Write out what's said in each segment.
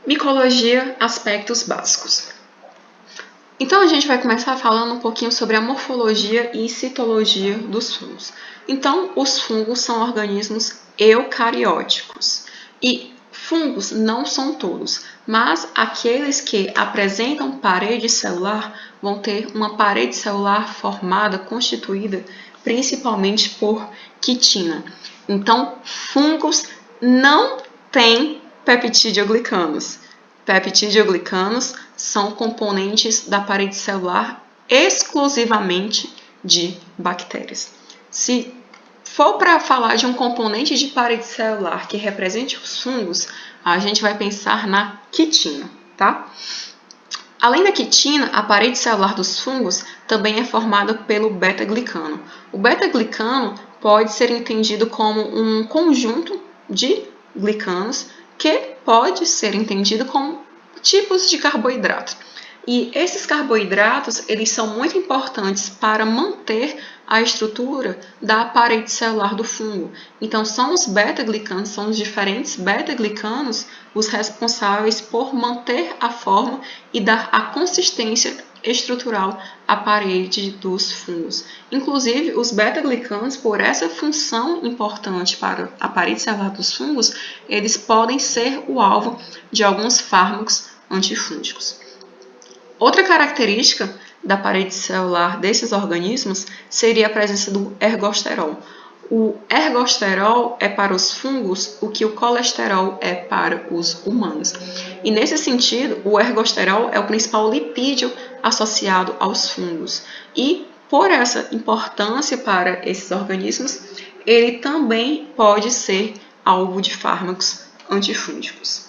Micologia, aspectos básicos. Então, a gente vai começar falando um pouquinho sobre a morfologia e citologia dos fungos. Então, os fungos são organismos eucarióticos. E fungos não são todos, mas aqueles que apresentam parede celular vão ter uma parede celular formada, constituída principalmente por quitina. Então, fungos não têm peptidioglicanos. Peptidioglicanos são componentes da parede celular exclusivamente de bactérias. Se for para falar de um componente de parede celular que represente os fungos, a gente vai pensar na quitina, tá? Além da quitina, a parede celular dos fungos também é formada pelo beta-glicano. O beta-glicano pode ser entendido como um conjunto de glicanos que pode ser entendido como tipos de carboidrato. E esses carboidratos, eles são muito importantes para manter a estrutura da parede celular do fungo. Então, são os beta-glicanos, são os diferentes beta-glicanos os responsáveis por manter a forma e dar a consistência estrutural à parede dos fungos. Inclusive, os beta-glicanos, por essa função importante para a parede celular dos fungos, eles podem ser o alvo de alguns fármacos antifúngicos. Outra característica da parede celular desses organismos seria a presença do ergosterol. O ergosterol é para os fungos o que o colesterol é para os humanos. E nesse sentido, o ergosterol é o principal lipídio associado aos fungos. E por essa importância para esses organismos, ele também pode ser alvo de fármacos antifúngicos.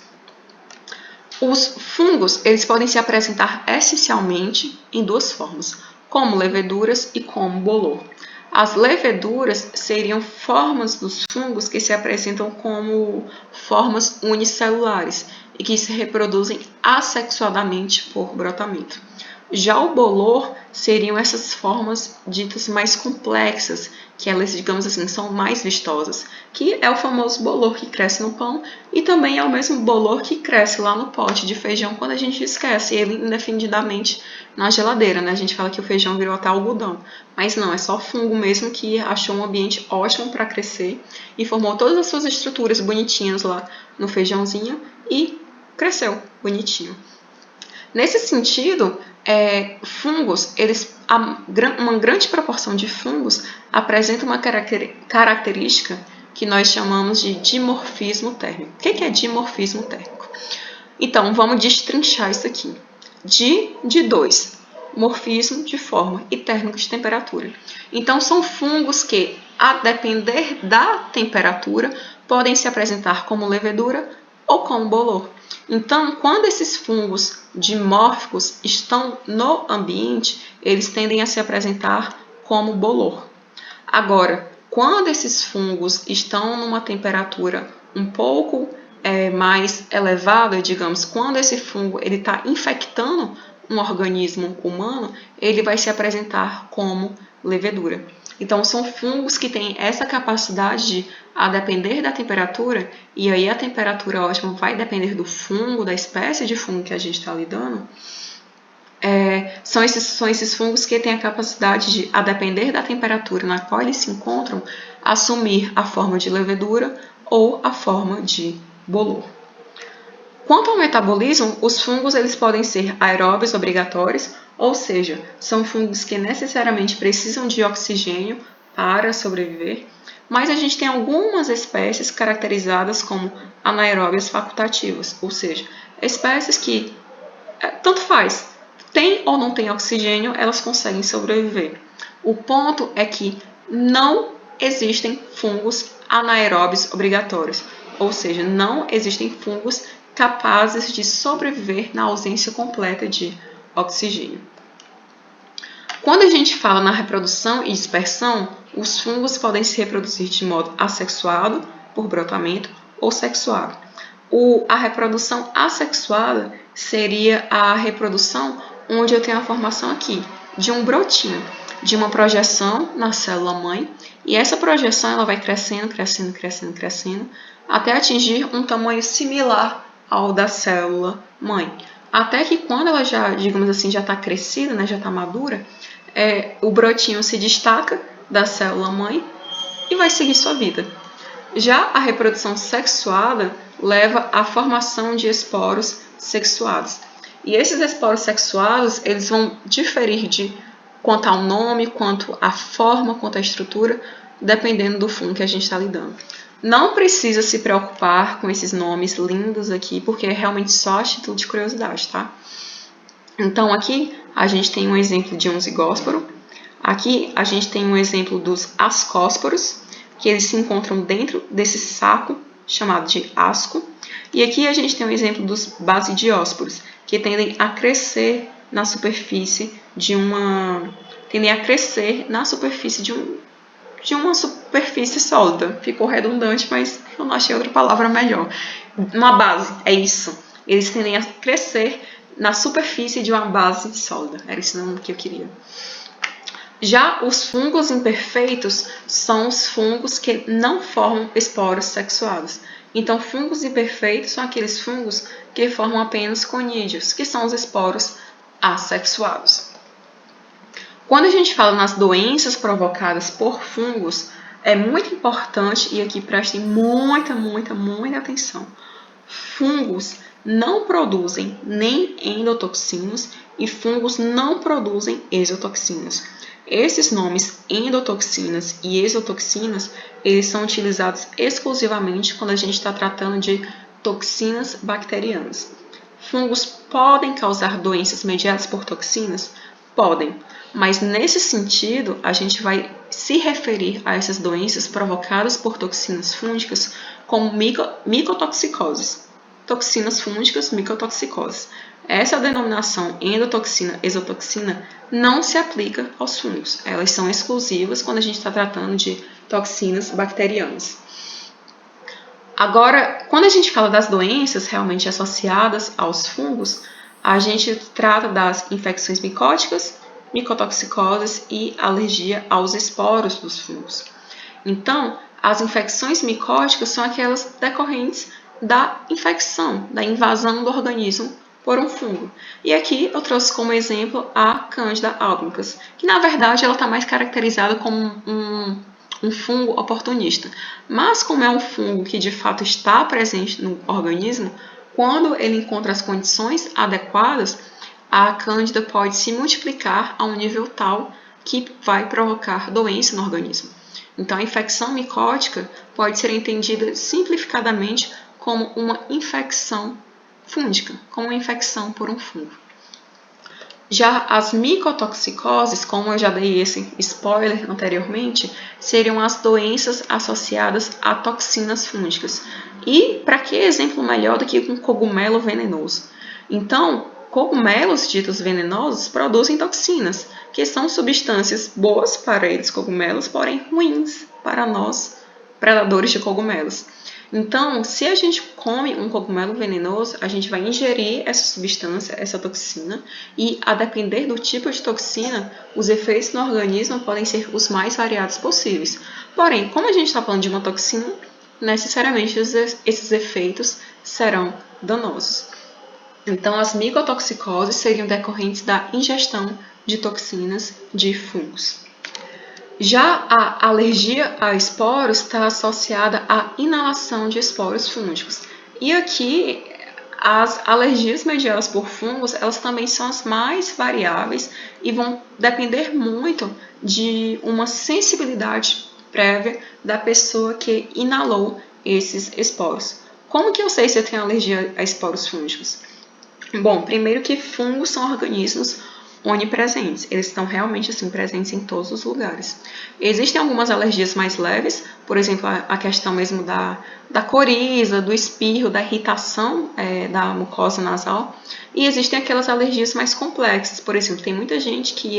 Os fungos, eles podem se apresentar essencialmente em duas formas, como leveduras e como bolor. As leveduras seriam formas dos fungos que se apresentam como formas unicelulares e que se reproduzem assexuadamente por brotamento. Já o bolor seriam essas formas ditas mais complexas, que elas, digamos assim, são mais vistosas, que é o famoso bolor que cresce no pão e também é o mesmo bolor que cresce lá no pote de feijão quando a gente esquece ele indefinidamente na geladeira, né? A gente fala que o feijão virou até algodão, mas não, é só fungo mesmo que achou um ambiente ótimo para crescer e formou todas as suas estruturas bonitinhas lá no feijãozinho e cresceu bonitinho. Nesse sentido, fungos, uma grande proporção de fungos apresenta uma característica que nós chamamos de dimorfismo térmico. O que é dimorfismo térmico? Então, vamos destrinchar isso aqui. De dois, morfismo de forma e térmico de temperatura. Então, são fungos que, a depender da temperatura, podem se apresentar como levedura ou como bolor. Então, quando esses fungos dimórficos estão no ambiente, eles tendem a se apresentar como bolor. Agora, quando esses fungos estão numa temperatura um pouco mais elevada, digamos, quando esse fungo está infectando um organismo humano, ele vai se apresentar como levedura. Então, são fungos que têm essa capacidade de, a depender da temperatura, e aí a temperatura ótima vai depender do fungo, da espécie de fungo que a gente está lidando, são esses fungos que têm a capacidade de, a depender da temperatura na qual eles se encontram, assumir a forma de levedura ou a forma de bolor. Quanto ao metabolismo, os fungos eles podem ser aeróbios obrigatórios, ou seja, são fungos que necessariamente precisam de oxigênio para sobreviver, mas a gente tem algumas espécies caracterizadas como anaeróbias facultativas, ou seja, espécies que tanto faz, tem ou não tem oxigênio, elas conseguem sobreviver. O ponto é que não existem fungos anaeróbios obrigatórios, ou seja, não existem fungos capazes de sobreviver na ausência completa de oxigênio. Quando a gente fala na reprodução e dispersão, os fungos podem se reproduzir de modo assexuado, por brotamento, ou sexuado. A reprodução assexuada seria a reprodução onde eu tenho a formação aqui de um brotinho, de uma projeção na célula-mãe, e essa projeção ela vai crescendo, crescendo, crescendo, crescendo, até atingir um tamanho similar ao da célula mãe. Até que quando ela já, digamos assim, já está crescida, né, já está madura, o brotinho se destaca da célula mãe e vai seguir sua vida. Já a reprodução sexuada leva à formação de esporos sexuados. E esses esporos sexuados, eles vão diferir quanto ao nome, quanto à forma, quanto à estrutura, dependendo do fungo que a gente está lidando. Não precisa se preocupar com esses nomes lindos aqui, porque é realmente só a título de curiosidade, tá? Então, aqui a gente tem um exemplo de um zigósporo. Aqui a gente tem um exemplo dos ascósporos, que eles se encontram dentro desse saco chamado de asco. E aqui a gente tem um exemplo dos basidiósporos, que tendem a crescer na superfície de uma superfície sólida. Ficou redundante, mas eu não achei outra palavra melhor. Uma base, é isso. Eles tendem a crescer na superfície de uma base sólida. Era esse nome que eu queria. Já os fungos imperfeitos são os fungos que não formam esporos sexuados. Então, fungos imperfeitos são aqueles fungos que formam apenas conídeos, que são os esporos assexuados. Quando a gente fala nas doenças provocadas por fungos, é muito importante, e aqui prestem muita atenção, fungos não produzem nem endotoxinas e fungos não produzem exotoxinas. Esses nomes endotoxinas e exotoxinas, eles são utilizados exclusivamente quando a gente está tratando de toxinas bacterianas. Fungos podem causar doenças mediadas por toxinas? Podem, mas nesse sentido a gente vai se referir a essas doenças provocadas por toxinas fúngicas como micotoxicoses. Toxinas fúngicas, micotoxicoses. Essa denominação endotoxina, exotoxina não se aplica aos fungos. Elas são exclusivas quando a gente está tratando de toxinas bacterianas. Agora, quando a gente fala das doenças realmente associadas aos fungos, a gente trata das infecções micóticas, micotoxicoses e alergia aos esporos dos fungos. Então, as infecções micóticas são aquelas decorrentes da infecção, da invasão do organismo por um fungo. E aqui eu trouxe como exemplo a Candida albicans, que na verdade ela está mais caracterizada como um fungo oportunista. Mas como é um fungo que de fato está presente no organismo, quando ele encontra as condições adequadas, a Cândida pode se multiplicar a um nível tal que vai provocar doença no organismo. Então, a infecção micótica pode ser entendida simplificadamente como uma infecção fúngica, como uma infecção por um fungo. Já as micotoxicoses, como eu já dei esse spoiler anteriormente, seriam as doenças associadas a toxinas fúngicas. E para que exemplo melhor do que um cogumelo venenoso? Então, cogumelos ditos venenosos produzem toxinas, que são substâncias boas para eles, cogumelos, porém ruins para nós, predadores de cogumelos. Então, se a gente come um cogumelo venenoso, a gente vai ingerir essa substância, essa toxina, e a depender do tipo de toxina, os efeitos no organismo podem ser os mais variados possíveis. Porém, como a gente está falando de uma toxina, necessariamente esses efeitos serão danosos. Então, as micotoxicoses seriam decorrentes da ingestão de toxinas de fungos. Já a alergia a esporos está associada à inalação de esporos fúngicos. E aqui, as alergias mediadas por fungos, elas também são as mais variáveis e vão depender muito de uma sensibilidade prévia da pessoa que inalou esses esporos. Como que eu sei se eu tenho alergia a esporos fúngicos? Bom, primeiro que fungos são organismos onipresentes, eles estão realmente assim presentes em todos os lugares. Existem algumas alergias mais leves, por exemplo, a questão mesmo da coriza, do espirro, da irritação da mucosa nasal, e existem aquelas alergias mais complexas, por exemplo, tem muita gente que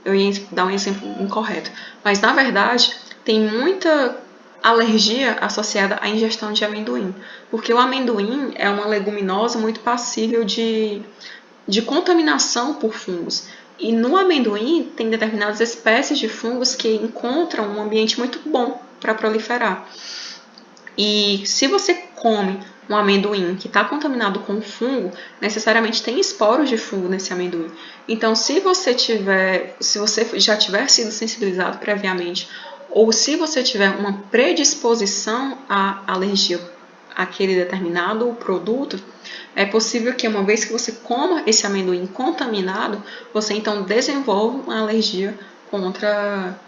eu ia dar um exemplo incorreto, mas na verdade tem muita alergia associada à ingestão de amendoim, porque o amendoim é uma leguminosa muito passível de contaminação por fungos. E no amendoim tem determinadas espécies de fungos que encontram um ambiente muito bom para proliferar. E se você come um amendoim que está contaminado com fungo, necessariamente tem esporos de fungo nesse amendoim. Então, se você já tiver sido sensibilizado previamente, ou se você tiver uma predisposição à alergia àquele determinado produto, é possível que uma vez que você coma esse amendoim contaminado, você então desenvolva uma alergia contra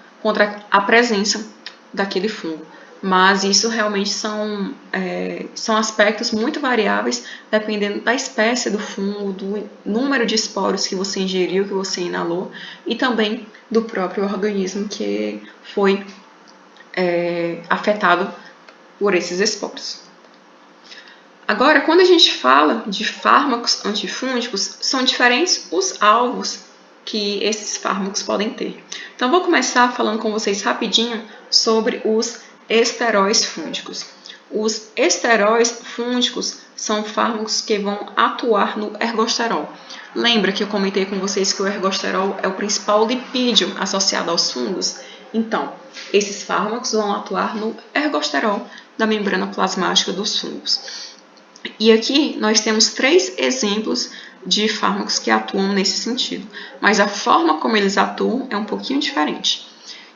a presença daquele fungo. Mas isso realmente são aspectos muito variáveis, dependendo da espécie do fungo, do número de esporos que você ingeriu, que você inalou, e também do próprio organismo que foi afetado por esses esporos. Agora, quando a gente fala de fármacos antifúngicos, são diferentes os alvos que esses fármacos podem ter. Então, vou começar falando com vocês rapidinho sobre os esteróis fúngicos. Os esteróis fúngicos são fármacos que vão atuar no ergosterol. Lembra que eu comentei com vocês que o ergosterol é o principal lipídio associado aos fungos? Então, esses fármacos vão atuar no ergosterol da membrana plasmática dos fungos. E aqui nós temos 3 exemplos de fármacos que atuam nesse sentido, mas a forma como eles atuam é um pouquinho diferente.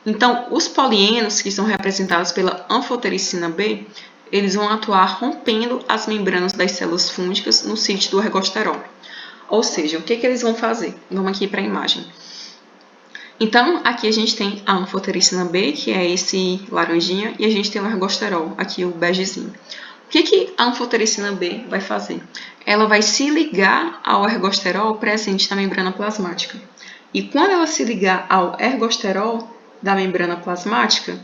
Então, os polienos, que são representados pela anfotericina B, eles vão atuar rompendo as membranas das células fúngicas no sítio do ergosterol. Ou seja, o que eles vão fazer? Vamos aqui para a imagem. Então, aqui a gente tem a anfotericina B, que é esse laranjinha, e a gente tem o ergosterol, aqui o begezinho. O que a anfotericina B vai fazer? Ela vai se ligar ao ergosterol presente na membrana plasmática. E quando ela se ligar ao ergosterol da membrana plasmática,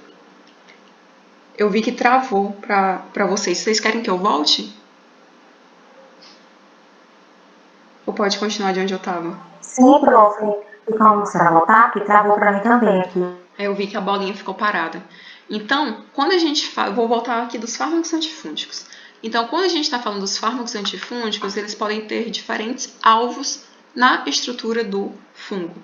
eu vi que travou para vocês. Vocês querem que eu volte? Ou pode continuar de onde eu estava? Sim, prof. E como você vai voltar? Que travou para mim também aqui. Eu vi que a bolinha ficou parada. Então, quando a gente fala... Vou voltar aqui dos fármacos antifúngicos. Então, quando a gente está falando dos fármacos antifúngicos, eles podem ter diferentes alvos na estrutura do fungo.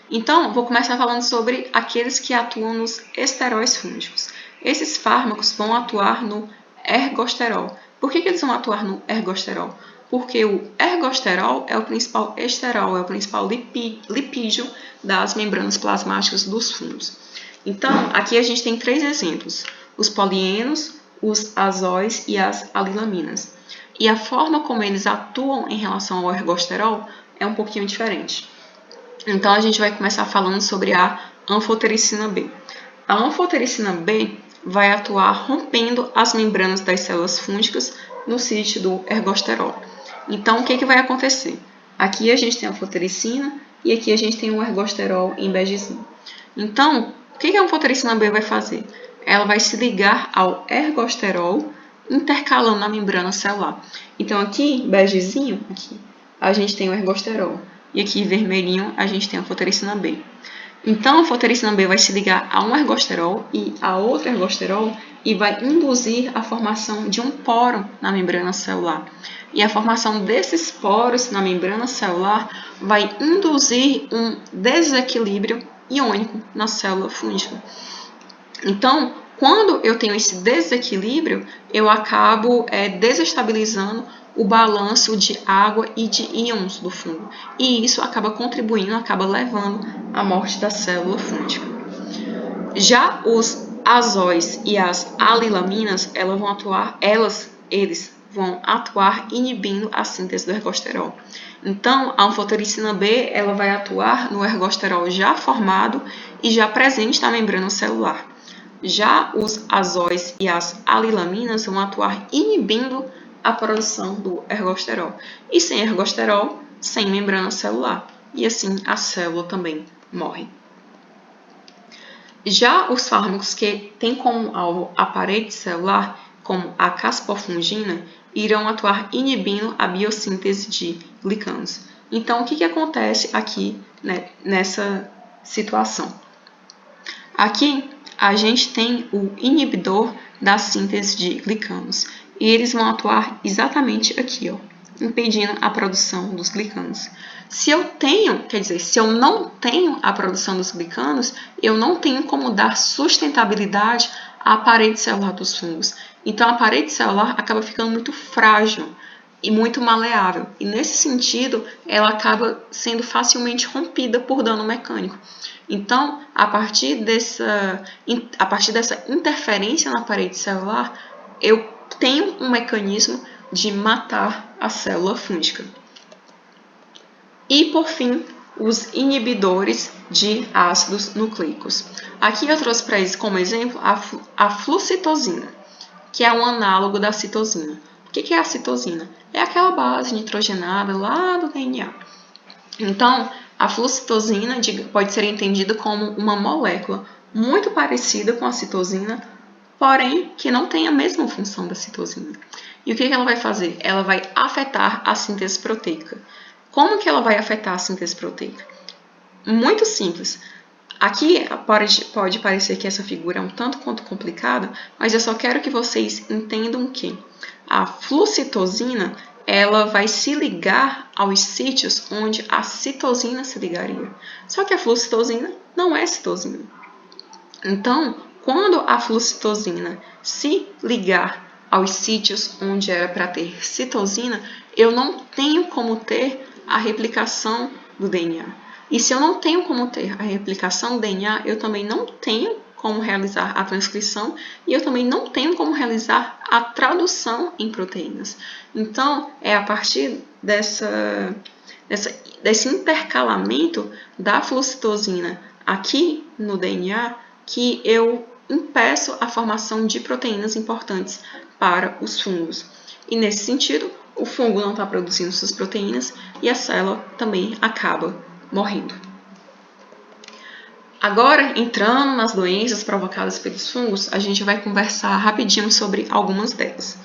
Então, vou começar falando sobre aqueles que atuam nos esteróis fúngicos. Esses fármacos vão atuar no ergosterol. Por que eles vão atuar no ergosterol? Porque o ergosterol é o principal esterol, é o principal lipídio das membranas plasmáticas dos fungos. Então, aqui a gente tem 3 exemplos: os polienos, os azóis e as alilaminas. E a forma como eles atuam em relação ao ergosterol é um pouquinho diferente. Então, a gente vai começar falando sobre a anfotericina B. A anfotericina B vai atuar rompendo as membranas das células fúngicas no sítio do ergosterol. Então, o que vai acontecer? Aqui a gente tem a anfotericina e aqui a gente tem o ergosterol em begezinho. Então, o que a anfotericina B vai fazer? Ela vai se ligar ao ergosterol, intercalando na membrana celular. Então, aqui, begezinho, aqui, a gente tem o ergosterol. E aqui, vermelhinho, a gente tem a anfotericina B. Então, a anfotericina B vai se ligar a um ergosterol e a outro ergosterol e vai induzir a formação de um poro na membrana celular. E a formação desses poros na membrana celular vai induzir um desequilíbrio iônico na célula fúngica. Então, quando eu tenho esse desequilíbrio, eu acabo desestabilizando o balanço de água e de íons do fungo. E isso acaba contribuindo, acaba levando à morte da célula fúngica. Já os azóis e as alilaminas, eles vão atuar inibindo a síntese do ergosterol. Então, a anfotericina B ela vai atuar no ergosterol já formado e já presente na membrana celular. Já os azóis e as alilaminas vão atuar inibindo a produção do ergosterol. E sem ergosterol, sem membrana celular. E assim a célula também morre. Já os fármacos que têm como alvo a parede celular, como a caspofungina, irão atuar inibindo a biossíntese de glicanos. Então, o que acontece aqui, né, nessa situação? Aqui, a gente tem o inibidor da síntese de glicanos. E eles vão atuar exatamente aqui, ó, impedindo a produção dos glicanos. Se eu não tenho a produção dos glicanos, eu não tenho como dar sustentabilidade à parede celular dos fungos. Então a parede celular acaba ficando muito frágil e muito maleável. E nesse sentido, ela acaba sendo facilmente rompida por dano mecânico. Então, a partir dessa interferência na parede celular, eu tenho um mecanismo de matar a célula fúngica. E, por fim, os inibidores de ácidos nucleicos. Aqui eu trouxe para eles como exemplo a flucitosina, que é um análogo da citosina. O que é a citosina? É aquela base nitrogenada lá do DNA. Então, a flucitosina pode ser entendida como uma molécula muito parecida com a citosina, porém que não tem a mesma função da citosina. E o que ela vai fazer? Ela vai afetar a síntese proteica. Como que ela vai afetar a síntese proteica? Muito simples. Aqui pode parecer que essa figura é um tanto quanto complicada, mas eu só quero que vocês entendam que a flucitosina ela vai se ligar aos sítios onde a citosina se ligaria. Só que a flucitosina não é citosina. Então, quando a flucitosina se ligar aos sítios onde era para ter citosina, eu não tenho como ter a replicação do DNA. E se eu não tenho como ter a replicação do DNA, eu também não tenho como realizar a transcrição e eu também não tenho como realizar a tradução em proteínas. Então, é a partir desse intercalamento da flucitosina aqui no DNA que eu impeço a formação de proteínas importantes para os fungos. E nesse sentido, o fungo não está produzindo suas proteínas e a célula também acaba morrendo. Agora, entrando nas doenças provocadas pelos fungos, a gente vai conversar rapidinho sobre algumas delas.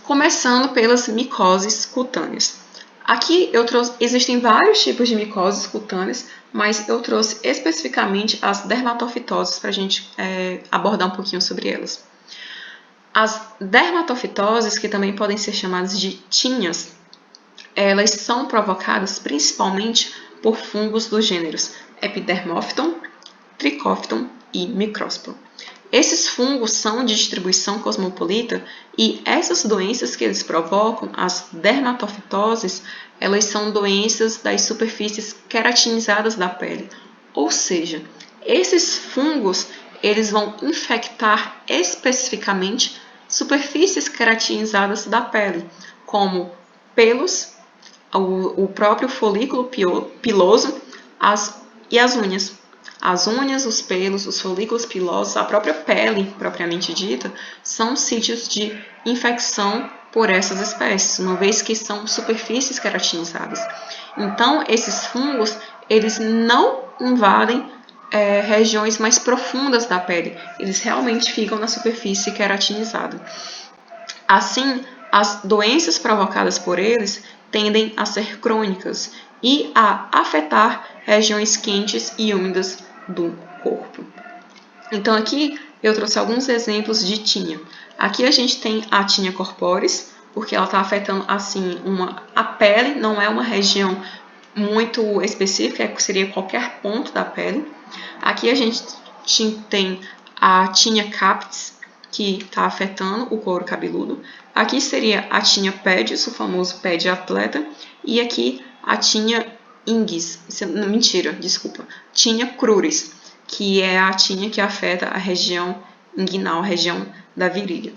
Começando pelas micoses cutâneas. Aqui existem vários tipos de micoses cutâneas, mas eu trouxe especificamente as dermatofitoses para a gente abordar um pouquinho sobre elas. As dermatofitoses, que também podem ser chamadas de tinhas, elas são provocadas principalmente por fungos dos gêneros Epidermophyton, Trichophyton e Microsporum. Esses fungos são de distribuição cosmopolita e essas doenças que eles provocam, as dermatofitoses, elas são doenças das superfícies queratinizadas da pele. Ou seja, esses fungos eles vão infectar especificamente superfícies queratinizadas da pele, como pelos, o próprio folículo piloso e as unhas. As unhas, os pelos, os folículos pilosos, a própria pele propriamente dita, são sítios de infecção por essas espécies, uma vez que são superfícies queratinizadas. Então, esses fungos, eles não invadem regiões mais profundas da pele, eles realmente ficam na superfície queratinizada. Assim, as doenças provocadas por eles tendem a ser crônicas e a afetar regiões quentes e úmidas do corpo. Então aqui eu trouxe alguns exemplos de tinha. Aqui a gente tem a tinha corporis, porque ela está afetando assim a pele, não é uma região muito específica, seria qualquer ponto da pele. Aqui a gente tem a tinha capitis, que está afetando o couro cabeludo. Aqui seria a tinha pedis, o famoso pé de atleta, e aqui a tinha inguis, tinha cruris, que é a tinha que afeta a região inguinal, a região da virilha.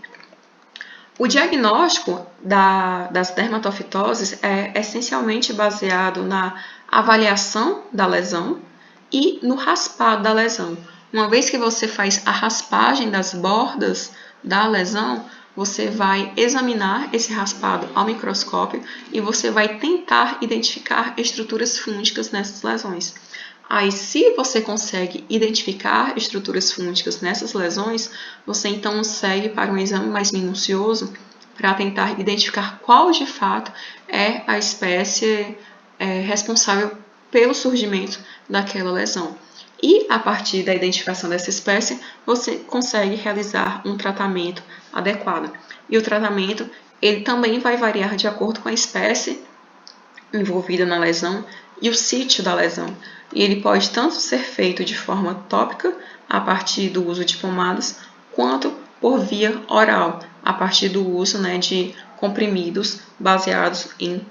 O diagnóstico das dermatofitoses é essencialmente baseado na avaliação da lesão e no raspado da lesão. Uma vez que você faz a raspagem das bordas da lesão, você vai examinar esse raspado ao microscópio e você vai tentar identificar estruturas fúngicas nessas lesões. Aí, se você consegue identificar estruturas fúngicas nessas lesões, você então segue para um exame mais minucioso para tentar identificar qual de fato é a espécie responsável pelo surgimento daquela lesão. E, a partir da identificação dessa espécie, você consegue realizar um tratamento adequado. E o tratamento ele também vai variar de acordo com a espécie envolvida na lesão e o sítio da lesão. E ele pode tanto ser feito de forma tópica, a partir do uso de pomadas, quanto por via oral, a partir do uso, né, de comprimidos baseados em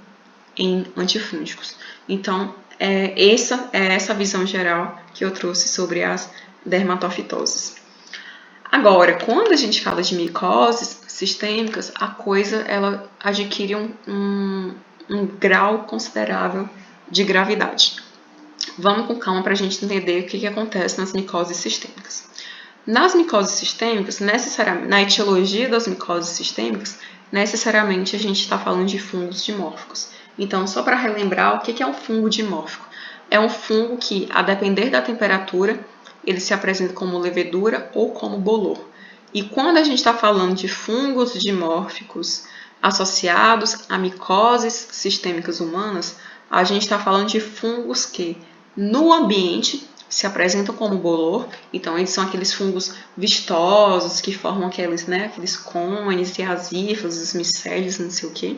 antifúngicos. Então, essa visão geral que eu trouxe sobre as dermatofitoses. Agora, quando a gente fala de micoses sistêmicas, a coisa ela adquire um grau considerável de gravidade. Vamos com calma para a gente entender o que acontece nas micoses sistêmicas. Nas micoses sistêmicas, na etiologia das micoses sistêmicas, necessariamente a gente está falando de fungos dimórficos. Então, só para relembrar, o que é um fungo dimórfico? É um fungo que, a depender da temperatura, ele se apresenta como levedura ou como bolor. E quando a gente está falando de fungos dimórficos associados a micoses sistêmicas humanas, a gente está falando de fungos que, no ambiente, se apresentam como bolor. Então, eles são aqueles fungos vistosos que formam aqueles cones e as hifas, os micélios, não sei o quê.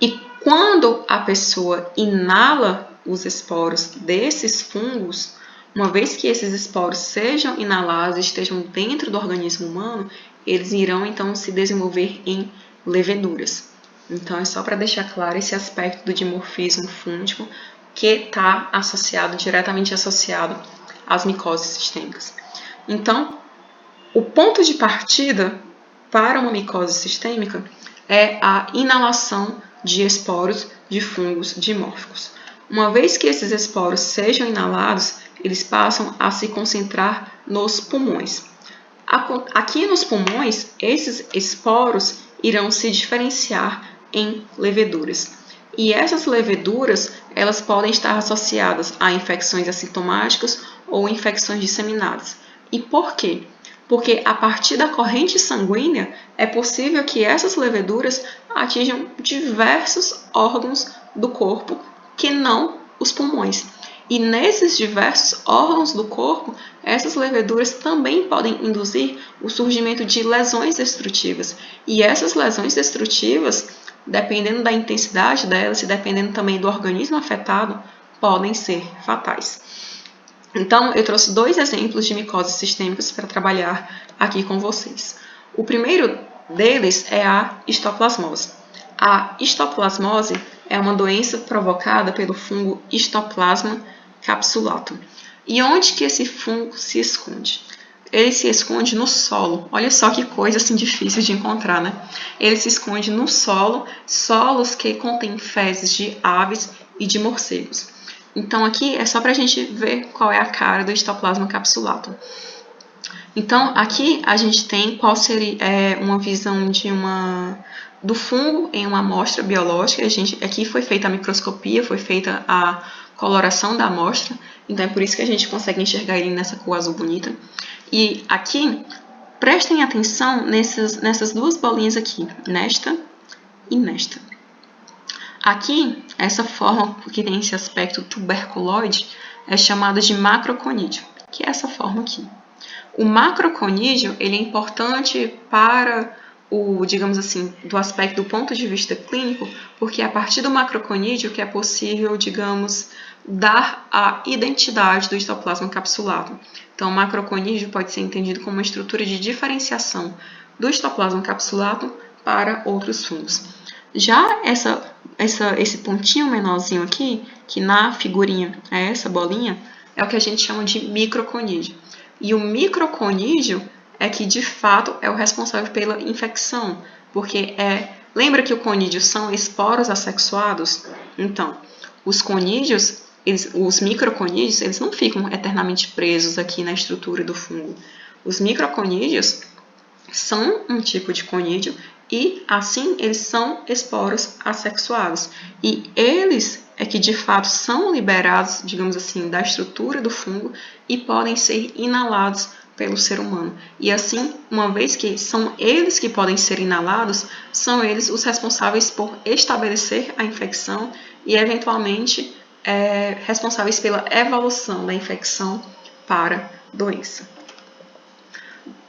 E quando a pessoa inala os esporos desses fungos, uma vez que esses esporos sejam inalados e estejam dentro do organismo humano, eles irão então se desenvolver em leveduras. Então, é só para deixar claro esse aspecto do dimorfismo fúngico que está diretamente associado às micoses sistêmicas. Então, o ponto de partida para uma micose sistêmica é a inalação de esporos de fungos dimórficos. Uma vez que esses esporos sejam inalados, eles passam a se concentrar nos pulmões. Aqui nos pulmões, esses esporos irão se diferenciar em leveduras. E essas leveduras, elas podem estar associadas a infecções assintomáticas ou infecções disseminadas. E por quê? Porque a partir da corrente sanguínea é possível que essas leveduras atinjam diversos órgãos do corpo que não os pulmões. E nesses diversos órgãos do corpo, essas leveduras também podem induzir o surgimento de lesões destrutivas. E essas lesões destrutivas, dependendo da intensidade delas e dependendo também do organismo afetado, podem ser fatais. Então, eu trouxe 2 exemplos de micoses sistêmicas para trabalhar aqui com vocês. O primeiro deles é a histoplasmose. A histoplasmose é uma doença provocada pelo fungo Histoplasma capsulatum. E onde que esse fungo se esconde? Ele se esconde no solo. Olha só que coisa assim difícil de encontrar, né? Ele se esconde no solo, solos que contêm fezes de aves e de morcegos. Então, aqui é só para a gente ver qual é a cara do Histoplasma capsulatum. Então, aqui a gente tem qual seria uma visão do fungo em uma amostra biológica. Aqui foi feita a microscopia, foi feita a coloração da amostra. Então, é por isso que a gente consegue enxergar ele nessa cor azul bonita. E aqui, prestem atenção nessas 2 bolinhas aqui, nesta e nesta. Aqui, essa forma que tem esse aspecto tuberculoide é chamada de macroconídeo, que é essa forma aqui. O macroconídeo ele é importante para digamos assim, do aspecto do ponto de vista clínico, porque é a partir do macroconídeo que é possível, digamos, dar a identidade do histoplasma capsulatum. Então, o macroconídeo pode ser entendido como uma estrutura de diferenciação do histoplasma capsulatum para outros fungos. Já esse pontinho menorzinho aqui, que na figurinha é essa bolinha, é o que a gente chama de microconídeo. E o microconídeo é que, de fato, é o responsável pela infecção, porque lembra que o conídeo são esporos assexuados? Então, os conídeos, os microconídeos, eles não ficam eternamente presos aqui na estrutura do fungo. Os microconídeos são um tipo de conídeo e, assim, eles são esporos assexuados. E eles é que, de fato, são liberados, digamos assim, da estrutura do fungo e podem ser inalados pelo ser humano. E, assim, uma vez que são eles que podem ser inalados, são eles os responsáveis por estabelecer a infecção e, eventualmente, responsáveis pela evolução da infecção para doença.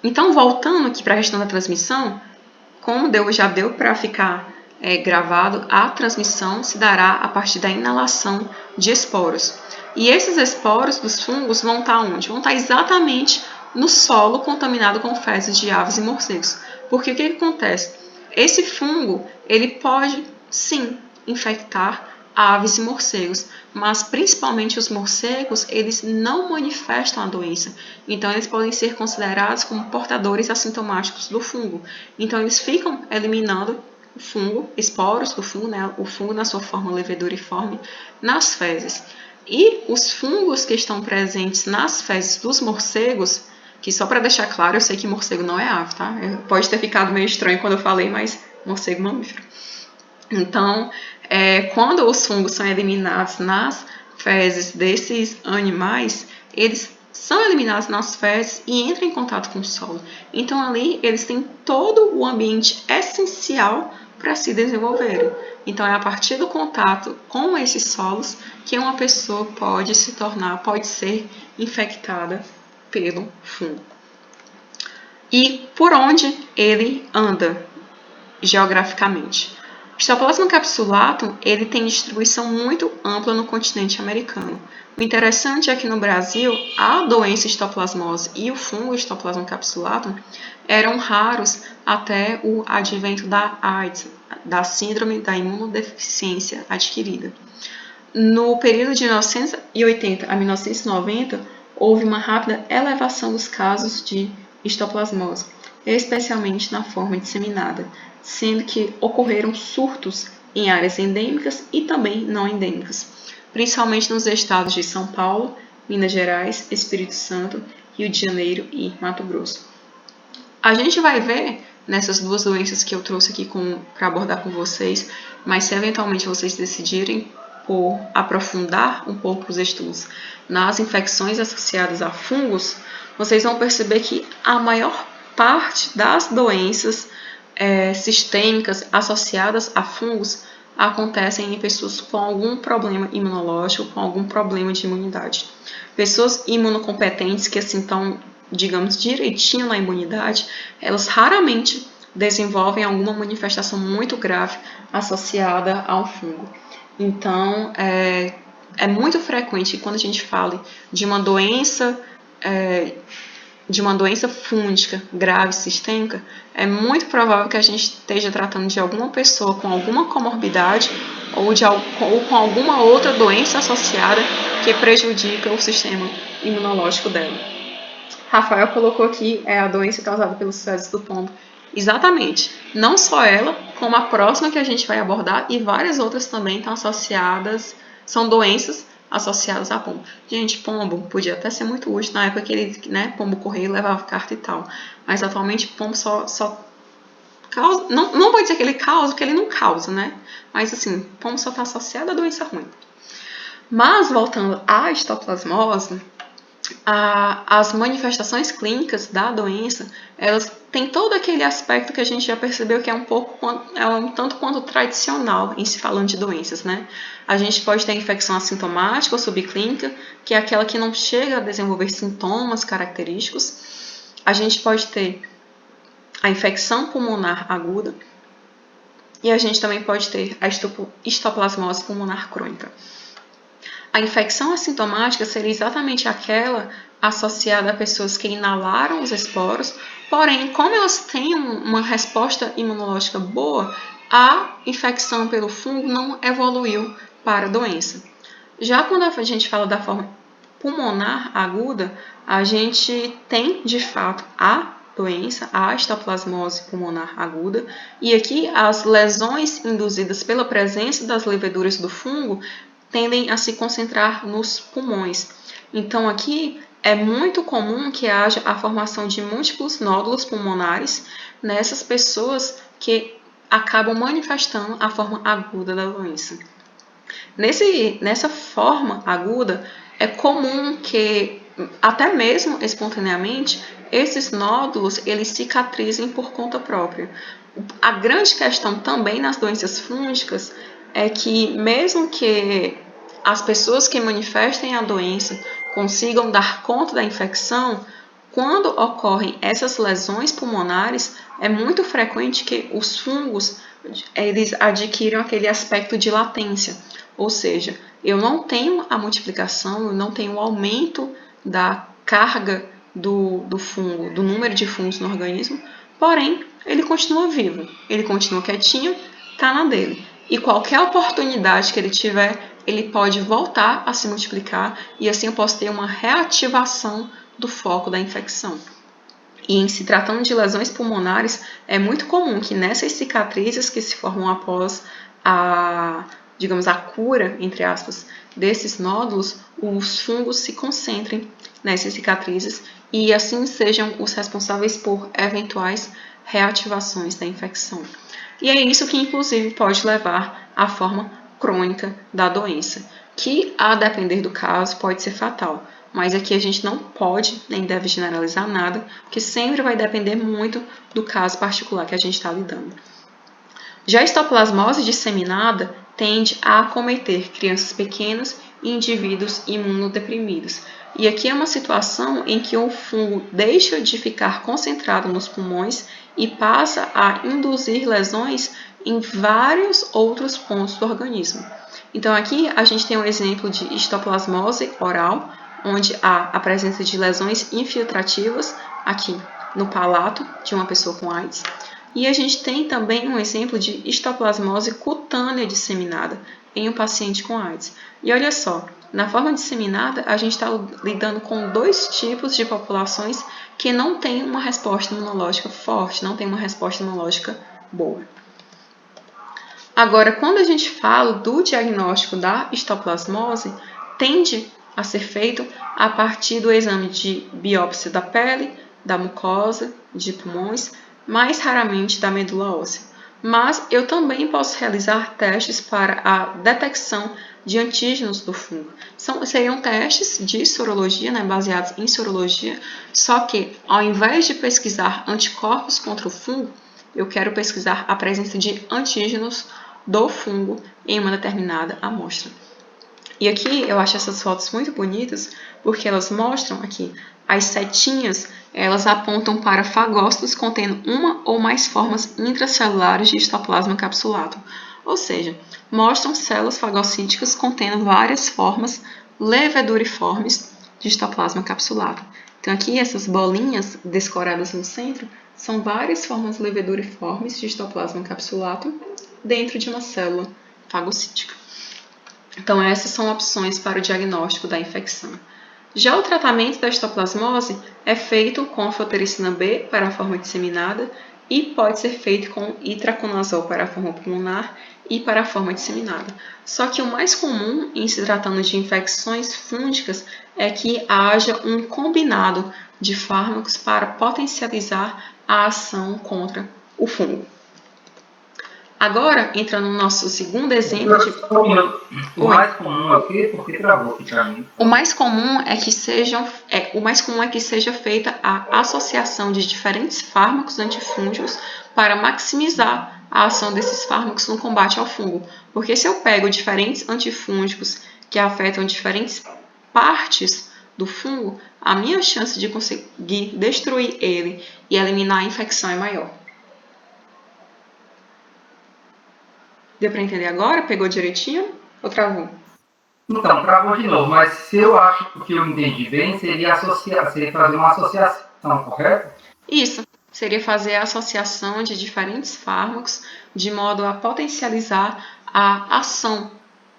Então, voltando aqui para a questão da transmissão, como já deu para ficar gravado, a transmissão se dará a partir da inalação de esporos. E esses esporos dos fungos vão estar onde? Vão estar exatamente no solo contaminado com fezes de aves e morcegos. Porque o que acontece? Esse fungo, ele pode, sim, infectar aves e morcegos, mas principalmente os morcegos, eles não manifestam a doença. Então, eles podem ser considerados como portadores assintomáticos do fungo. Então, eles ficam eliminando o fungo, esporos do fungo, né? O fungo na sua forma leveduriforme, nas fezes. E os fungos que estão presentes nas fezes dos morcegos, que só para deixar claro, eu sei que morcego não é ave, tá? Pode ter ficado meio estranho quando eu falei, mas morcego mamífero. Então, quando os fungos são eliminados nas fezes desses animais, eles são eliminados nas fezes e entram em contato com o solo. Então, ali, eles têm todo o ambiente essencial para se desenvolverem. Então, é a partir do contato com esses solos que uma pessoa pode ser infectada pelo fungo. E por onde ele anda geograficamente? O Histoplasma capsulatum, ele tem distribuição muito ampla no continente americano. O interessante é que no Brasil, a doença histoplasmose e o fungo Histoplasma capsulatum eram raros até o advento da AIDS, da síndrome da imunodeficiência adquirida. No período de 1980 a 1990, houve uma rápida elevação dos casos de histoplasmose, especialmente na forma disseminada, sendo que ocorreram surtos em áreas endêmicas e também não endêmicas, principalmente nos estados de São Paulo, Minas Gerais, Espírito Santo, Rio de Janeiro e Mato Grosso. A gente vai ver nessas duas doenças que eu trouxe aqui para abordar com vocês, mas se eventualmente vocês decidirem por aprofundar um pouco os estudos nas infecções associadas a fungos, vocês vão perceber que a maior parte das doenças sistêmicas associadas a fungos acontecem em pessoas com algum problema imunológico, com algum problema de imunidade. Pessoas imunocompetentes que assim estão, digamos, direitinho na imunidade, elas raramente desenvolvem alguma manifestação muito grave associada a um fungo. Então, é muito frequente que quando a gente fale de uma doença fúngica grave sistêmica, é muito provável que a gente esteja tratando de alguma pessoa com alguma comorbidade ou com alguma outra doença associada que prejudica o sistema imunológico dela. Rafael colocou aqui a doença causada pelos fezes do pombo. Exatamente. Não só ela, como a próxima que a gente vai abordar e várias outras também estão associadas, são doenças associadas a pombo. Gente, pombo podia até ser muito útil na época que ele, pombo correio levava carta e tal. Mas atualmente pombo só causa, não vou dizer que ele causa, porque ele não causa, né? Mas assim, pombo só está associado a doença ruim. Mas voltando à histoplasmose, as manifestações clínicas da doença, elas têm todo aquele aspecto que a gente já percebeu que é um tanto quanto tradicional em se falando de doenças, né? A gente pode ter infecção assintomática ou subclínica, que é aquela que não chega a desenvolver sintomas característicos. A gente pode ter a infecção pulmonar aguda e a gente também pode ter a histoplasmose pulmonar crônica. A infecção assintomática seria exatamente aquela associada a pessoas que inalaram os esporos, porém, como elas têm uma resposta imunológica boa, a infecção pelo fungo não evoluiu para a doença. Já quando a gente fala da forma pulmonar aguda, a gente tem, de fato, a doença, a histoplasmose pulmonar aguda, e aqui as lesões induzidas pela presença das leveduras do fungo tendem a se concentrar nos pulmões. Então, aqui é muito comum que haja a formação de múltiplos nódulos pulmonares nessas pessoas que acabam manifestando a forma aguda da doença. Nessa forma aguda, é comum que, até mesmo espontaneamente, esses nódulos eles cicatrizem por conta própria. A grande questão também nas doenças fúngicas é que, mesmo que as pessoas que manifestem a doença consigam dar conta da infecção, quando ocorrem essas lesões pulmonares, é muito frequente que os fungos eles adquiram aquele aspecto de latência, ou seja, eu não tenho a multiplicação, eu não tenho o aumento da carga do fungo, do número de fungos no organismo, porém, ele continua vivo, ele continua quietinho, tá na dele. E qualquer oportunidade que ele tiver, ele pode voltar a se multiplicar e assim eu posso ter uma reativação do foco da infecção. E em se tratando de lesões pulmonares, é muito comum que nessas cicatrizes que se formam após a cura, entre aspas, desses nódulos, os fungos se concentrem nessas cicatrizes e assim sejam os responsáveis por eventuais reativações da infecção. E é isso que, inclusive, pode levar à forma crônica da doença, que, a depender do caso, pode ser fatal. Mas aqui a gente não pode nem deve generalizar nada, porque sempre vai depender muito do caso particular que a gente está lidando. Já a histoplasmose disseminada tende a acometer crianças pequenas e indivíduos imunodeprimidos. E aqui é uma situação em que o fungo deixa de ficar concentrado nos pulmões e passa a induzir lesões em vários outros pontos do organismo. Então aqui a gente tem um exemplo de histoplasmose oral, onde há a presença de lesões infiltrativas aqui no palato de uma pessoa com AIDS. E a gente tem também um exemplo de histoplasmose cutânea disseminada em um paciente com AIDS. E olha só, na forma disseminada, a gente está lidando com dois tipos de populações que não têm uma resposta imunológica forte, não têm uma resposta imunológica boa. Agora, quando a gente fala do diagnóstico da histoplasmose, tende a ser feito a partir do exame de biópsia da pele, da mucosa, de pulmões, mais raramente da medula óssea. Mas eu também posso realizar testes para a detecção de antígenos do fungo. Seriam testes de sorologia, baseados em sorologia, só que ao invés de pesquisar anticorpos contra o fungo, eu quero pesquisar a presença de antígenos do fungo em uma determinada amostra. E aqui eu acho essas fotos muito bonitas, porque elas mostram aqui as setinhas, elas apontam para fagócitos contendo uma ou mais formas intracelulares de histoplasma capsulado, ou seja, mostram células fagocíticas contendo várias formas leveduriformes de histoplasma capsulado. Então aqui essas bolinhas descoradas no centro são várias formas leveduriformes de histoplasma capsulatum dentro de uma célula fagocítica. Então essas são opções para o diagnóstico da infecção. Já o tratamento da histoplasmose é feito com anfotericina B para a forma disseminada e pode ser feito com itraconazol para a forma pulmonar e para a forma disseminada. Só que o mais comum em se tratando de infecções fúngicas é que haja um combinado de fármacos para potencializar a ação contra o fungo. Agora, entrando no nosso segundo exemplo de... O mais comum é o quê? Porque travou aqui para mim. O mais comum é que seja feita a associação de diferentes fármacos antifúngicos para maximizar a ação desses fármacos no combate ao fungo. Porque se eu pego diferentes antifúngicos que afetam diferentes partes do fungo, a minha chance de conseguir destruir ele e eliminar a infecção é maior. Deu para entender agora? Pegou direitinho ou travou? Então, travou de novo, mas se eu acho que eu entendi bem, seria fazer uma associação, correto? Isso, seria fazer a associação de diferentes fármacos de modo a potencializar a ação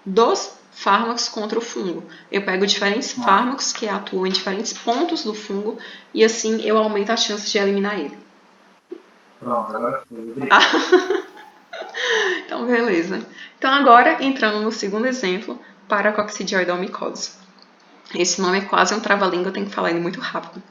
dos fármacos contra o fungo. Eu pego diferentes fármacos que atuam em diferentes pontos do fungo e assim eu aumento a chance de eliminar ele. Pronto, agora foi. Então, beleza. Então, agora, entrando no segundo exemplo, paracoccidioidomicose. Esse nome é quase um trava-língua, eu tenho que falar ele muito rápido.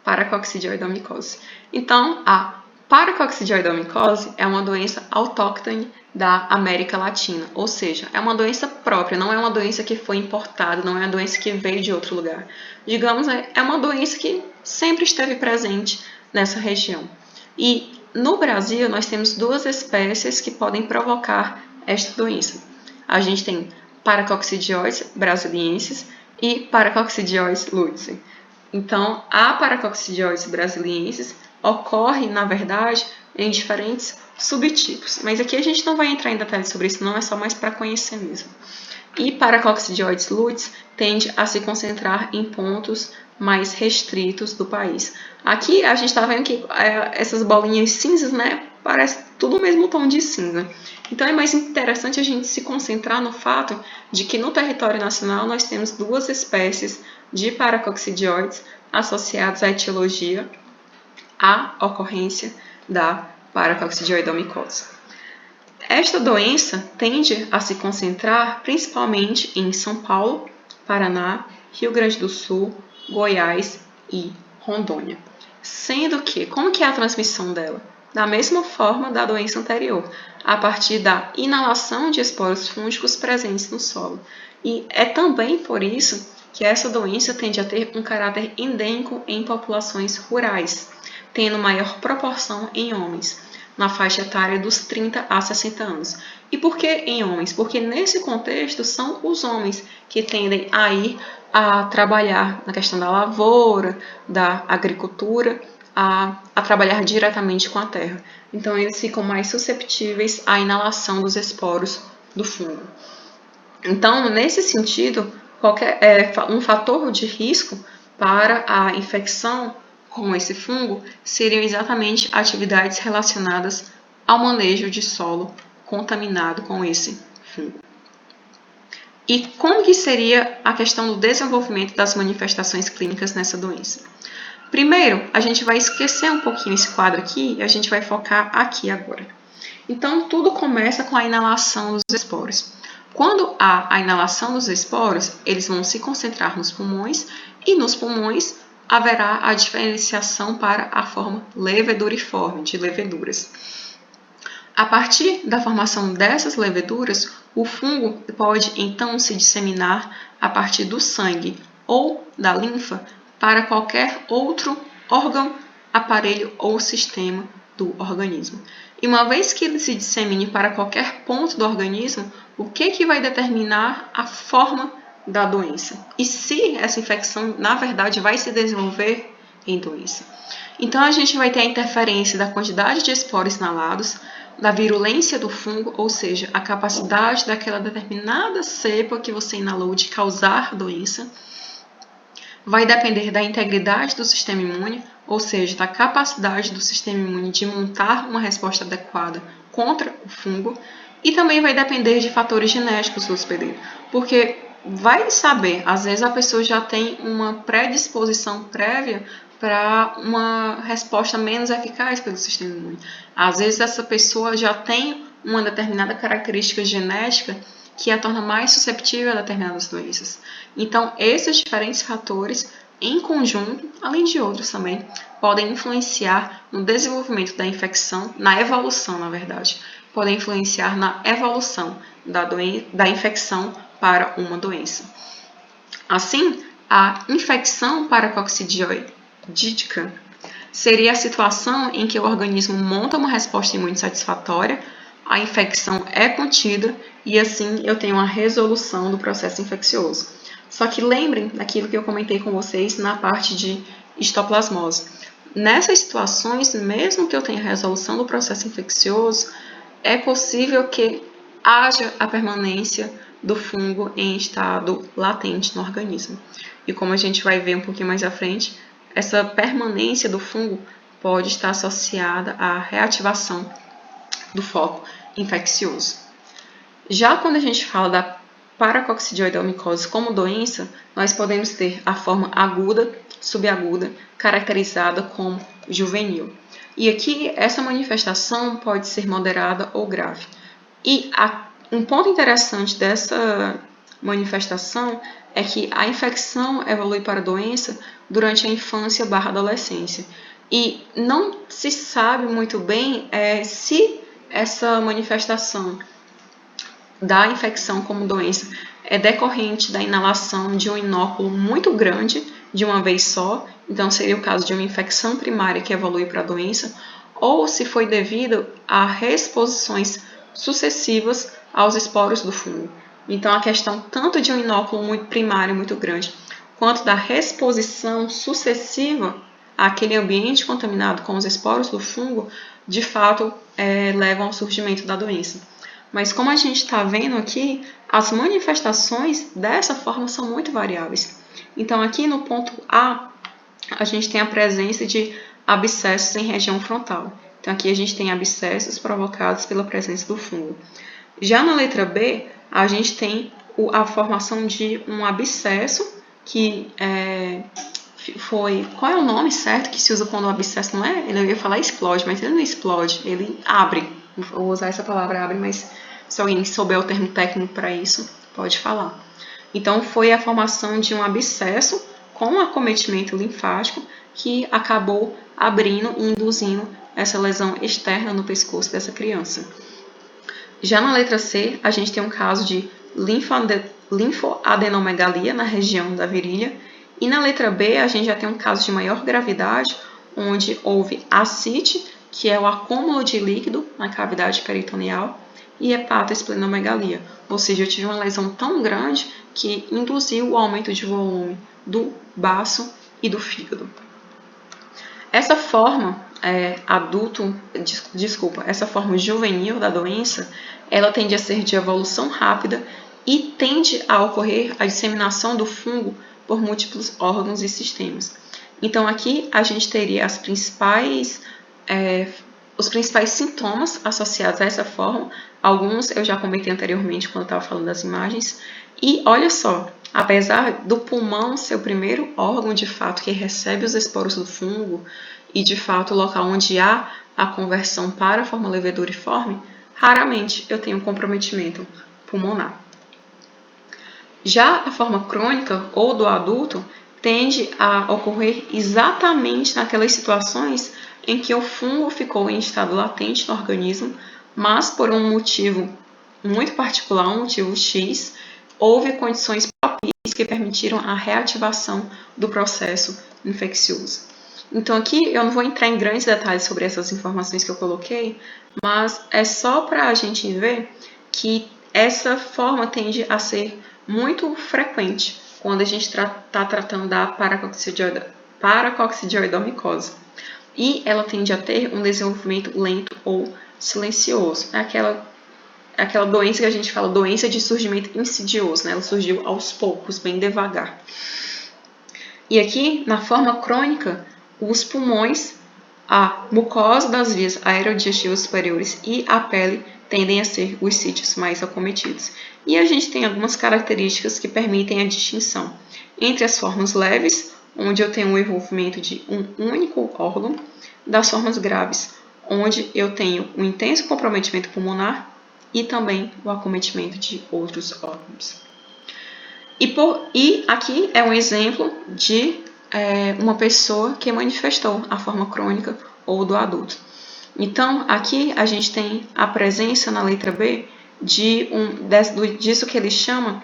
Paracoccidioidomicose. Então, a paracoccidioidomicose é uma doença autóctone da América Latina, ou seja, é uma doença própria, não é uma doença que foi importada, não é uma doença que veio de outro lugar. Digamos, é uma doença que sempre esteve presente nessa região. E no Brasil, nós temos duas espécies que podem provocar esta doença. A gente tem Paracoccidioides brasiliensis e Paracoccidioides luizi. Então, a Paracoccidioides brasiliensis ocorre, na verdade, em diferentes subtipos. Mas aqui a gente não vai entrar em detalhes sobre isso, não, é só mais para conhecer mesmo. E Paracoccidioides luteis tende a se concentrar em pontos mais restritos do país. Aqui a gente está vendo que essas bolinhas cinzas, né, parece tudo o mesmo tom de cinza. Então é mais interessante a gente se concentrar no fato de que no território nacional nós temos 2 espécies de Paracoccidioides associadas à etiologia, à ocorrência da Paracoccidioidomicose. Esta doença tende a se concentrar principalmente em São Paulo, Paraná, Rio Grande do Sul, Goiás e Rondônia. Sendo que, como que é a transmissão dela? Da mesma forma da doença anterior, a partir da inalação de esporos fúngicos presentes no solo. E é também por isso que essa doença tende a ter um caráter endêmico em populações rurais, tendo maior proporção em homens, na faixa etária dos 30 a 60 anos. E por que em homens? Porque nesse contexto são os homens que tendem a ir a trabalhar na questão da lavoura, da agricultura, a trabalhar diretamente com a terra. Então eles ficam mais susceptíveis à inalação dos esporos do fungo. Então, nesse sentido, um fator de risco para a infecção com esse fungo seriam exatamente atividades relacionadas ao manejo de solo contaminado com esse fungo. E como que seria a questão do desenvolvimento das manifestações clínicas nessa doença? Primeiro, a gente vai esquecer um pouquinho esse quadro aqui e a gente vai focar aqui agora. Então, tudo começa com a inalação dos esporos. Quando há a inalação dos esporos, eles vão se concentrar nos pulmões e nos pulmões haverá a diferenciação para a forma leveduriforme, de leveduras. A partir da formação dessas leveduras, o fungo pode então se disseminar a partir do sangue ou da linfa para qualquer outro órgão, aparelho ou sistema do organismo. E uma vez que ele se dissemine para qualquer ponto do organismo, o que vai determinar a forma da doença? E se essa infecção, na verdade, vai se desenvolver em doença? Então, a gente vai ter a interferência da quantidade de esporos inalados, da virulência do fungo, ou seja, a capacidade daquela determinada cepa que você inalou de causar doença. Vai depender da integridade do sistema imune, ou seja, da capacidade do sistema imune de montar uma resposta adequada contra o fungo. E também vai depender de fatores genéticos do hospedeiro, porque vai saber, às vezes a pessoa já tem uma predisposição prévia para uma resposta menos eficaz pelo sistema imune. Às vezes essa pessoa já tem uma determinada característica genética que a torna mais susceptível a determinadas doenças. Então, esses diferentes fatores, em conjunto, além de outros também, podem influenciar no desenvolvimento da infecção, na evolução, na verdade, podem influenciar na evolução da infecção para uma doença. Assim, a infecção paracoccidioidítica seria a situação em que o organismo monta uma resposta imune satisfatória, a infecção é contida e assim eu tenho uma resolução do processo infeccioso. Só que lembrem daquilo que eu comentei com vocês na parte de histoplasmose. Nessas situações, mesmo que eu tenha resolução do processo infeccioso, é possível que haja a permanência do fungo em estado latente no organismo. E como a gente vai ver um pouquinho mais à frente, essa permanência do fungo pode estar associada à reativação do foco infeccioso. Já quando a gente fala da paracoccidioidomicose como doença, nós podemos ter a forma aguda, subaguda, caracterizada como juvenil. E aqui essa manifestação pode ser moderada ou grave. E um ponto interessante dessa manifestação é que a infecção evolui para a doença durante a infância / adolescência. E não se sabe muito bem se essa manifestação da infecção como doença é decorrente da inalação de um inóculo muito grande de uma vez só, então seria o caso de uma infecção primária que evolui para a doença, ou se foi devido a reexposições sucessivas aos esporos do fungo. Então a questão tanto de um inóculo muito primário, muito grande, quanto da reexposição sucessiva àquele ambiente contaminado com os esporos do fungo, de fato levam ao surgimento da doença. Mas como a gente está vendo aqui, as manifestações dessa forma são muito variáveis. Então, aqui no ponto A, a gente tem a presença de abscessos em região frontal. Então, aqui a gente tem abscessos provocados pela presença do fungo. Já na letra B, a gente tem a formação de um abscesso que foi... Qual é o nome certo que se usa quando o abscesso não é? Eu ia falar explode, mas ele não explode, ele abre. Vou usar essa palavra abre, mas se alguém souber o termo técnico para isso, pode falar. Então, foi a formação de um abscesso com acometimento linfático que acabou abrindo e induzindo essa lesão externa no pescoço dessa criança. Já na letra C, a gente tem um caso de linfoadenomegalia na região da virilha. E na letra B, a gente já tem um caso de maior gravidade, onde houve ascite, que é o acúmulo de líquido na cavidade peritoneal, e hepatoesplenomegalia, ou seja, eu tive uma lesão tão grande que induziu o aumento de volume do baço e do fígado. Essa forma essa forma juvenil da doença, ela tende a ser de evolução rápida e tende a ocorrer a disseminação do fungo por múltiplos órgãos e sistemas. Então aqui a gente teria os principais sintomas associados a essa forma. Alguns eu já comentei anteriormente quando eu estava falando das imagens. E olha só, apesar do pulmão ser o primeiro órgão de fato que recebe os esporos do fungo e de fato o local onde há a conversão para a forma leveduriforme, raramente eu tenho comprometimento pulmonar. Já a forma crônica ou do adulto tende a ocorrer exatamente naquelas situações em que o fungo ficou em estado latente no organismo, mas por um motivo muito particular, um motivo X, houve condições propícias que permitiram a reativação do processo infeccioso. Então aqui eu não vou entrar em grandes detalhes sobre essas informações que eu coloquei, mas é só para a gente ver que essa forma tende a ser muito frequente quando a gente está tratando da paracoccidioidomicose. E ela tende a ter um desenvolvimento lento ou silencioso. É aquela doença que a gente fala, doença de surgimento insidioso, né? Ela surgiu aos poucos, bem devagar. E aqui, na forma crônica, os pulmões, a mucosa das vias aerodigestivas superiores e a pele tendem a ser os sítios mais acometidos. E a gente tem algumas características que permitem a distinção entre as formas leves, onde eu tenho o envolvimento de um único órgão, das formas graves, onde eu tenho um intenso comprometimento pulmonar e também o acometimento de outros órgãos. E aqui é um exemplo de uma pessoa que manifestou a forma crônica ou do adulto. Então, aqui a gente tem a presença na letra B disso que ele chama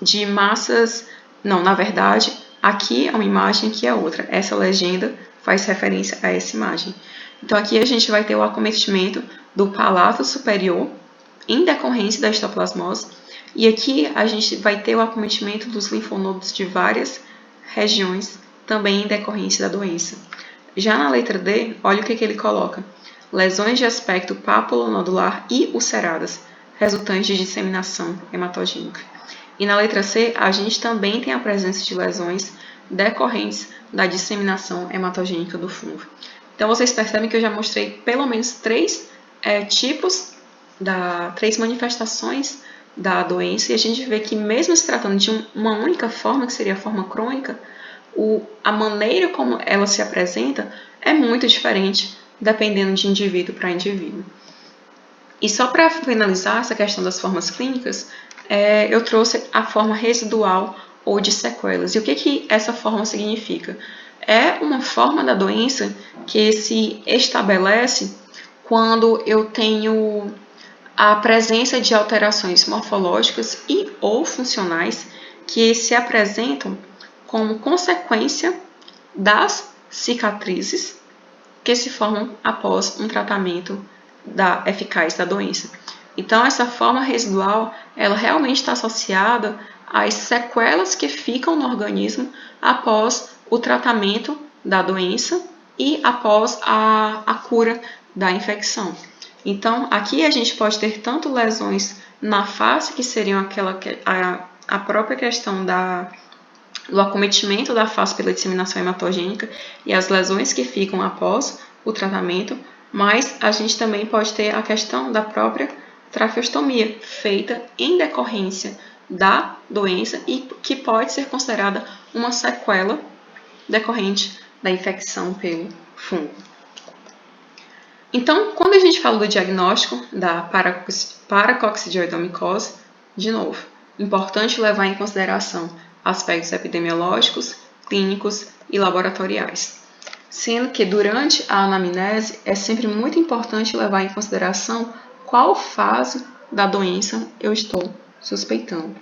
de massas... Não, na verdade, aqui é uma imagem, aqui é outra. Essa legenda faz referência a essa imagem. Então, aqui a gente vai ter o acometimento do palato superior em decorrência da histoplasmose. E aqui a gente vai ter o acometimento dos linfonodos de várias regiões, também em decorrência da doença. Já na letra D, olha o que ele coloca. Lesões de aspecto papulonodular e ulceradas, resultantes de disseminação hematogênica. E na letra C, a gente também tem a presença de lesões decorrentes da disseminação hematogênica do fungo. Então, vocês percebem que eu já mostrei pelo menos três manifestações da doença, e a gente vê que mesmo se tratando de uma única forma, que seria a forma crônica, a maneira como ela se apresenta é muito diferente, dependendo de indivíduo para indivíduo. E só para finalizar essa questão das formas clínicas, eu trouxe a forma residual ou de sequelas. E o que essa forma significa? É uma forma da doença que se estabelece quando eu tenho a presença de alterações morfológicas e ou funcionais que se apresentam como consequência das cicatrizes que se formam após um tratamento eficaz da doença. Então, essa forma residual, ela realmente está associada às sequelas que ficam no organismo após o tratamento da doença e após a cura da infecção. Então, aqui a gente pode ter tanto lesões na face, que seriam a própria questão do acometimento da face pela disseminação hematogênica e as lesões que ficam após o tratamento, mas a gente também pode ter a questão da própria traqueostomia, feita em decorrência da doença e que pode ser considerada uma sequela decorrente da infecção pelo fungo. Então, quando a gente fala do diagnóstico da paracoccidioidomicose, de novo, importante levar em consideração aspectos epidemiológicos, clínicos e laboratoriais. Sendo que durante a anamnese é sempre muito importante levar em consideração qual fase da doença eu estou suspeitando,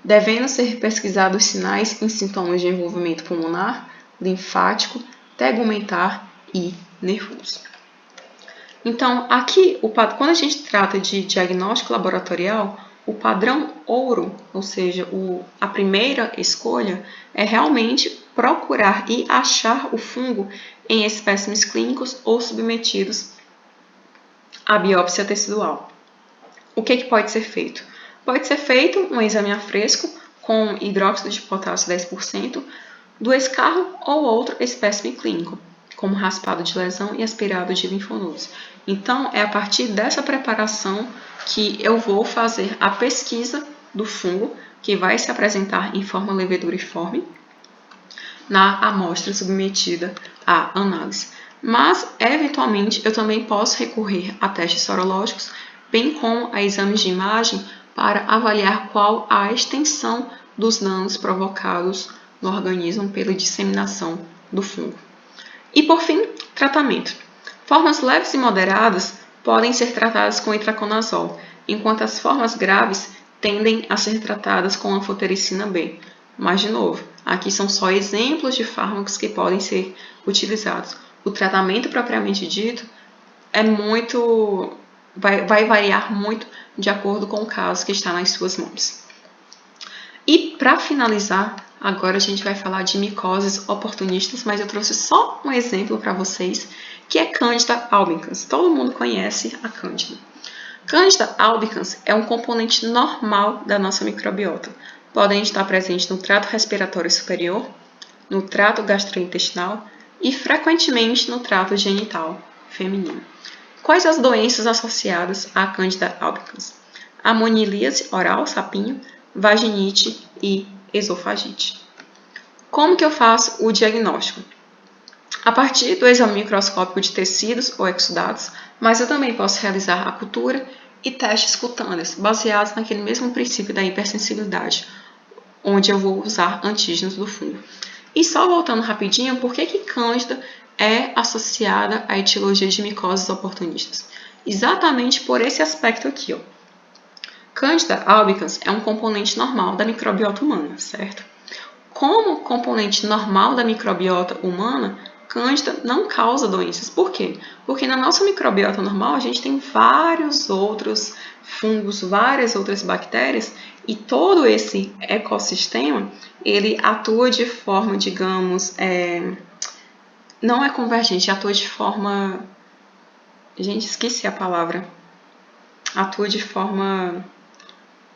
devendo ser pesquisados sinais e sintomas de envolvimento pulmonar, linfático, tegumentar e nervoso. Então, aqui, quando a gente trata de diagnóstico laboratorial, o padrão ouro, ou seja, a primeira escolha, é realmente procurar e achar o fungo em espécimes clínicos ou submetidos à biópsia tecidual. O que pode ser feito? Pode ser feito um exame a fresco com hidróxido de potássio 10% do escarro ou outro espécime clínico, como raspado de lesão e aspirado de linfonodos. Então, é a partir dessa preparação que eu vou fazer a pesquisa do fungo, que vai se apresentar em forma leveduriforme na amostra submetida à análise. Mas, eventualmente, eu também posso recorrer a testes sorológicos, bem como a exames de imagem, para avaliar qual a extensão dos danos provocados no organismo pela disseminação do fungo. E, por fim, tratamento. Formas leves e moderadas podem ser tratadas com itraconazol, enquanto as formas graves tendem a ser tratadas com anfotericina B. Mas, de novo, aqui são só exemplos de fármacos que podem ser utilizados. O tratamento propriamente dito vai variar muito de acordo com o caso que está nas suas mãos. E, para finalizar, agora a gente vai falar de micoses oportunistas, mas eu trouxe só um exemplo para vocês, que é Candida albicans. Todo mundo conhece a Candida. Candida albicans é um componente normal da nossa microbiota. Podem estar presentes no trato respiratório superior, no trato gastrointestinal e, frequentemente, no trato genital feminino. Quais as doenças associadas à Candida albicans? Amonilíase oral, sapinho, vaginite e esofagite. Como que eu faço o diagnóstico? A partir do exame microscópico de tecidos ou exudados, mas eu também posso realizar a cultura e testes cutâneos, baseados naquele mesmo princípio da hipersensibilidade, onde eu vou usar antígenos do fungo. E só voltando rapidinho, por que Cândida é associada à etiologia de micoses oportunistas? Exatamente por esse aspecto aqui, ó. Candida albicans é um componente normal da microbiota humana, certo? Como componente normal da microbiota humana, Candida não causa doenças. Por quê? Porque na nossa microbiota normal a gente tem vários outros fungos, várias outras bactérias e todo esse ecossistema ele atua de forma, digamos, não é convergente, atua de forma... Gente, esqueci a palavra. Atua de forma...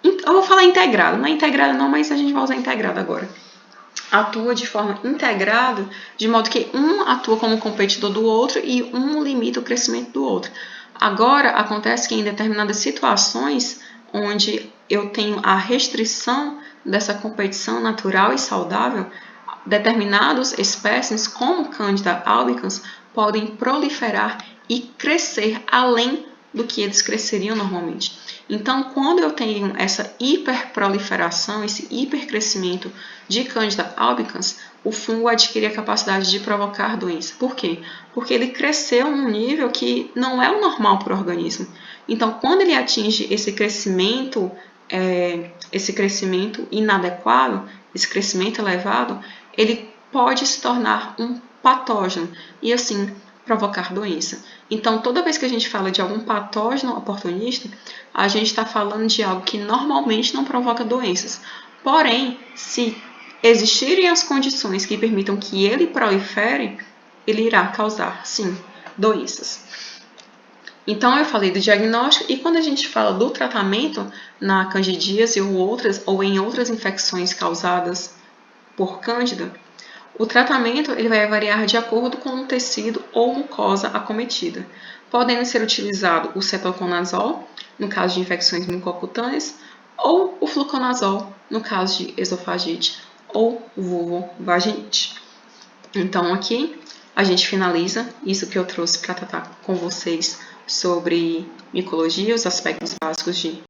Eu vou falar integrado, não é integrado não, mas a gente vai usar integrado agora. Atua de forma integrada, de modo que um atua como competidor do outro e um limita o crescimento do outro. Agora, acontece que em determinadas situações onde eu tenho a restrição dessa competição natural e saudável, determinados espécies, como Candida albicans, podem proliferar e crescer além do que eles cresceriam normalmente. Então, quando eu tenho essa hiperproliferação, esse hipercrescimento de Candida albicans, o fungo adquire a capacidade de provocar doença. Por quê? Porque ele cresceu num nível que não é o normal para o organismo. Então, quando ele atinge esse crescimento inadequado, esse crescimento elevado, ele pode se tornar um patógeno e, assim, provocar doença. Então, toda vez que a gente fala de algum patógeno oportunista, a gente está falando de algo que normalmente não provoca doenças. Porém, se existirem as condições que permitam que ele prolifere, ele irá causar, sim, doenças. Então, eu falei do diagnóstico, e quando a gente fala do tratamento na candidíase ou em outras infecções causadas por cândida, o tratamento ele vai variar de acordo com o tecido ou mucosa acometida, podendo ser utilizado o cetoconazol, no caso de infecções mucocutâneas, ou o fluconazol, no caso de esofagite ou vulvovaginite. Então, aqui a gente finaliza isso que eu trouxe para tratar com vocês sobre micologia, os aspectos básicos de